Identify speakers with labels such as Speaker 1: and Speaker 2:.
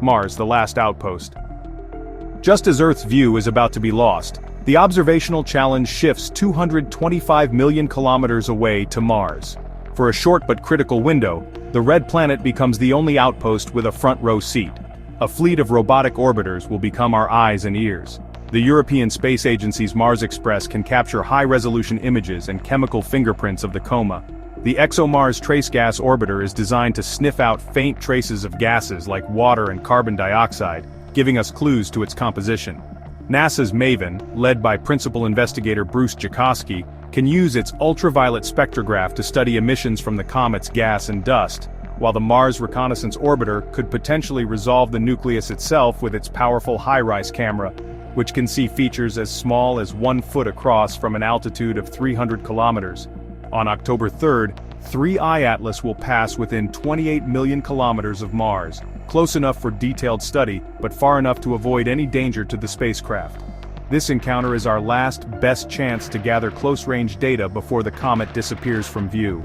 Speaker 1: Mars, the last outpost. Just as Earth's view is about to be lost, the observational challenge shifts 225 million kilometers away to Mars. For a short but critical window, the red planet becomes the only outpost with a front-row seat. A fleet of robotic orbiters will become our eyes and ears. The European Space Agency's Mars Express can capture high-resolution images and chemical fingerprints of the coma. The ExoMars Trace Gas Orbiter is designed to sniff out faint traces of gases like water and carbon dioxide, giving us clues to its composition. NASA's MAVEN, led by principal investigator Bruce Jakosky, can use its ultraviolet spectrograph to study emissions from the comet's gas and dust, while the Mars Reconnaissance Orbiter could potentially resolve the nucleus itself with its powerful HiRISE camera, which can see features as small as 1 foot across from an altitude of 300 kilometers. On October 3rd, 3I Atlas will pass within 28 million kilometers of Mars, close enough for detailed study, but far enough to avoid any danger to the spacecraft. This encounter is our last, best chance to gather close-range data before the comet disappears from view.